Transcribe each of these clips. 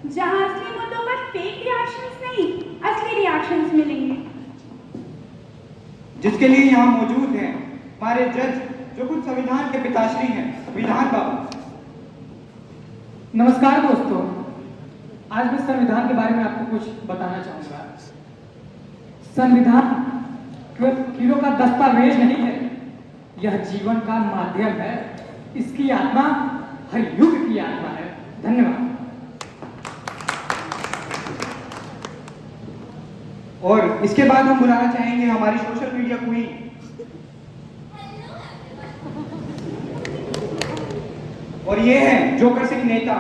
जहां असली मुद्दों पर फेक रिएक्शंस नहीं, असली रिएक्शंस मिलेंगे। जिसके लिए यहाँ मौजूद हैं हमारे जज, जो कुछ संविधान के पिताश्री हैं, विधान बाबू। नमस्कार दोस्तों, आज मैं संविधान के बारे में आपको कुछ बताना चाहूंगा। संविधान केवल कीलों का दस्तावेज नहीं है, यह जीवन का माध्यम है। इसकी आत्मा हर युग की आत्मा है। धन्यवाद। और इसके बाद हम बुलाना चाहेंगे हमारी सोशल मीडिया क्वीन, और ये है जोकर सिंह नेता।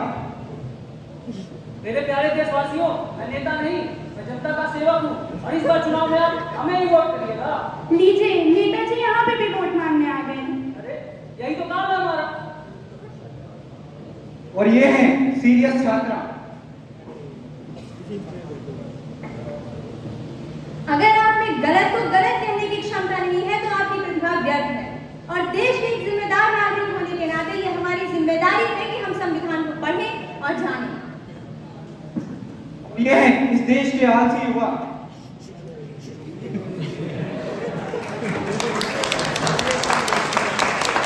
मेरे प्यारे देशवासियों, मैं नेता नहीं, मैं जनता का सेवक हूँ और इस बार चुनाव में आप हमें ही वोट करिएगा। लीजिए, नेताजी यहाँ पे भी वोट मांगने आ गए। अरे यही तो काम है हमारा। और ये है सीरियस छात्रा। अगर आप में गलत को गलत कहने की क्षमता नहीं है तो आपकी प्रतिभा व्यर्थ है। और देश के एक जिम्मेदार नागरिक होने के नाते ये हमारी जिम्मेदारी है कि हम संविधान को पढ़ें और जानें। ये है इस देश के आलसी युवा।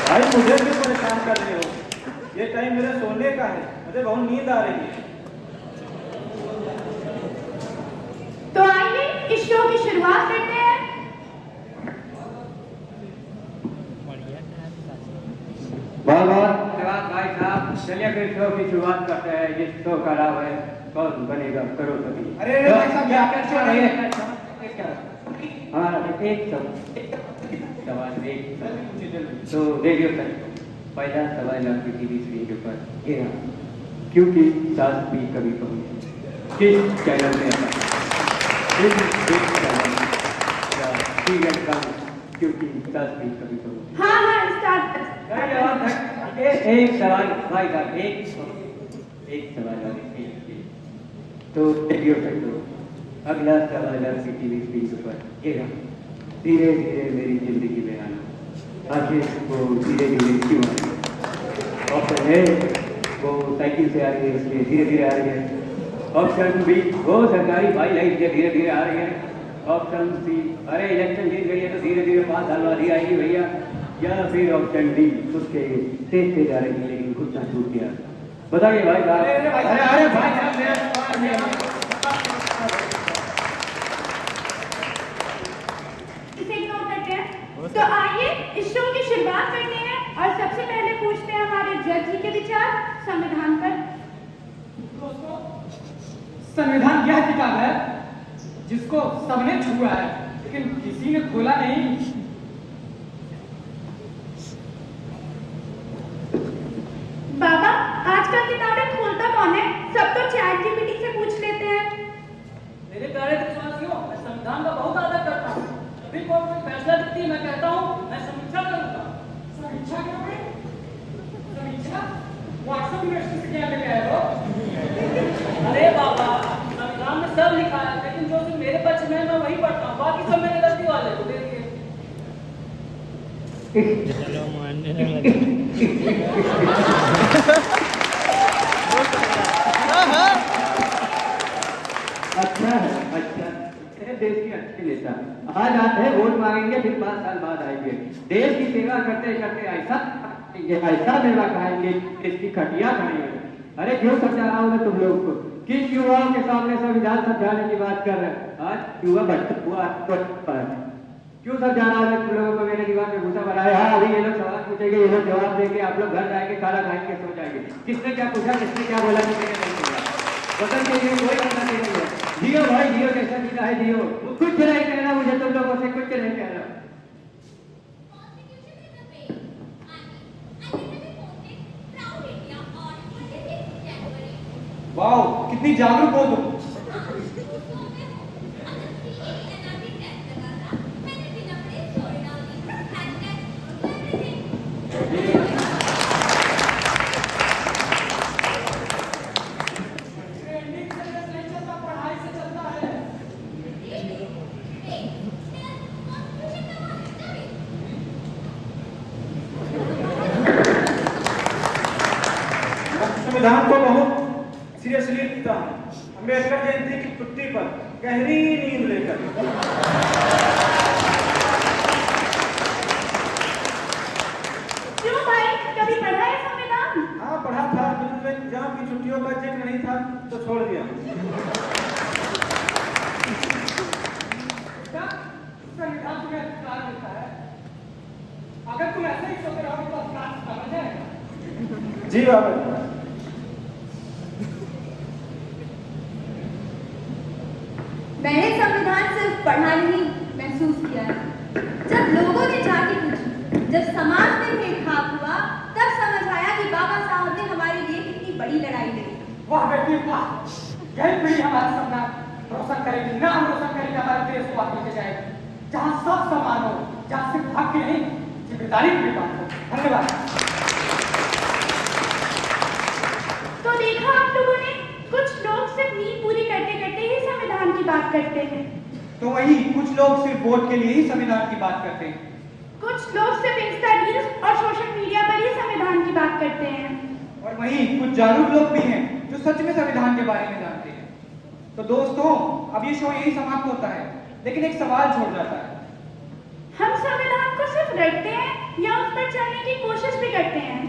भाई मुझे भी परेशान कर रहे हो, ये टाइम मेरे सोने का है, मुझे बहुत नींद आ रही है। तो आइए इस शो की शुरुआत करते हैं। बहुत बहुत धन्यवाद भाई साहब। चलिए फिर शो की शुरुआत करते हैं। जिस शो का नाम है कौन बनेगा करोड़पति। अरे भाई साहब, क्या कर रहे हैं? हाँ एक सवाल एक तो रेडियो पर पहला सवाल आपकी टीवी स्क्रीन के ऊपर ये रहा, क्योंकि सास भी कभी पहुंची किस चैनल में आता सीरियल का, क्योंकि सास भी कभी पहुंची। हाँ हाँ, स्टार्ट। एक सवाल भाई साहब, एक सवाल तो रेडियो पर तो अगला सवाल आपकी टीवी स्क्रीन के ऊपर ये रहा, धीरे धीरे मेरी जिंदगी में आना, आखिर वो धीरे धीरे क्यों आ रही है? ऑप्शन ए वो साइकिल से आ रही है इसलिए धीरे धीरे आ रही है। ऑप्शन बी वो सरकारी फाइल है इसलिए धीरे धीरे आ रही है। ऑप्शन सी अरे इलेक्शन जीत गई है तो धीरे धीरे 5 साल बाद ही आएगी भैया। या फिर ऑप्शन डी उसके तेज तेज आ रही है लेकिन घुटना टूट गया। बताइए भाई साहब। अरे भाई साहब, मेरा सवाल है। इसे इग्नोर करते हैं। तो आइए इस शो की शुरुआत करते हैं और सबसे पहले पूछते हैं हमारे जज जी के विचार संविधान पर। दोस्तों, संविधान यह किताब है जिसको सबने छुआ है लेकिन किसी ने खोला नहीं। बाबा, आजकल किताबें खोलता कौन है? सब तो चैट जीपीटी से पूछ लेते हैं। मेरे प्यारे देशवासियों, मैं संविधान का बहुत आदर करता हूँ। जब भी कोर्ट में फैसला देती है मैं कहता हूँ मैं समीक्षा करूंगा। समीक्षा करोगे? समीक्षा व्हाट्सएप यूनिवर्सिटी से क्या लेके आए हो? अरे बाबा, संविधान में सब लिखा है लेकिन जो सिर्फ मेरे पक्ष में है मैं वही पढ़ता हूँ, बाकी सब मेरे गलती वाले को देखिए। अच्छा है, अच्छा देश के अच्छे नेता आज आते हैं वोट मांगेंगे फिर 5 साल बाद आएंगे। देश की सेवा करते करते ऐसा सेवा खाएंगे इसकी खटिया खाएंगे। अरे क्यों समझा रहा हूँ मैं तुम लोग को, किन युवाओं के सामने संविधान समझाने की बात कर रहे हैं? आज युवा बढ़ता हुआ क्यों समझा रहा हूँ मैं तुम लोगों को? मेरे दिमाग में घुसा भरा है। हाँ अभी ये लोग सवाल पूछेंगे, ये लोग जवाब देंगे, आप लोग घर जाएंगे खाना खाएंगे सो जाएंगे। किसने क्या पूछा, किसने क्या बोला, किसने क्या नहीं बोला, बदल के लिए कोई करना नहीं है। जियो भाई जियो, जैसा जीना है जियो। कुछ नहीं कहना मुझे तुम लोगों से, कुछ नहीं कहना। वाओ, कितनी जागरूक हो तुम। संविधान को बहुत सीरियसली लिखता हूँ अम्बेडकर जयंती की छुट्टी पर गहरी नींद लेकर। क्यों भाई, कभी पढ़ा है संविधान? हाँ पढ़ा था, लेकिन एग्जाम की छुट्टियों का जिक्र नहीं था तो छोड़ दिया। क्या संविधान तुम्हें अधिकार देता है? अगर तुम ऐसे ही सोते रहोगे तो अधिकार समझ जाएगा। जी बाबा। मैंने संविधान सिर्फ पढ़ा नहीं, महसूस किया है। जब लोगों ने जाके पूछी, जब समाज में भेदभाव हुआ, तब समझ आया कि बाबा साहब ने हमारे लिए कितनी बड़ी लड़ाई लड़ी। वाह बेटी वाह, यही पीढ़ी हमारा सपना रोशन करेगी, नाम रोशन करेगी, हमारे देश को आगे ले जाएगी, जहाँ सब समान हो, जहाँ सिर्फ हक की नहीं जिम्मेदारी की भी बात हो। धन्यवाद। तो देखा आप लोगों ने, कुछ लोग सिर्फ नींद पूरी करते करते ही संविधान की बात करते हैं। तो वही कुछ लोग सिर्फ वोट के लिए ही संविधान की बात करते हैं। कुछ लोग सिर्फ इंस्टा रील्स और सोशल मीडिया पर ही संविधान की बात करते हैं। और वहीं कुछ जागरूक लोग भी हैं जो सच में संविधान के बारे में जानते हैं। तो दोस्तों, अब ये शो यही समाप्त होता है, लेकिन एक सवाल छोड़ जाता है। हम संविधान को सिर्फ रटते हैं या उस पर चलने की कोशिश भी करते हैं?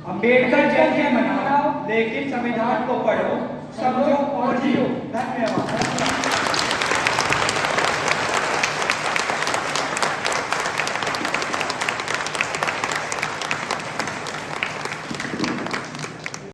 अम्बेडकर जयंती मनाओ, लेकिन संविधान को पढ़ो, समझो और जियो।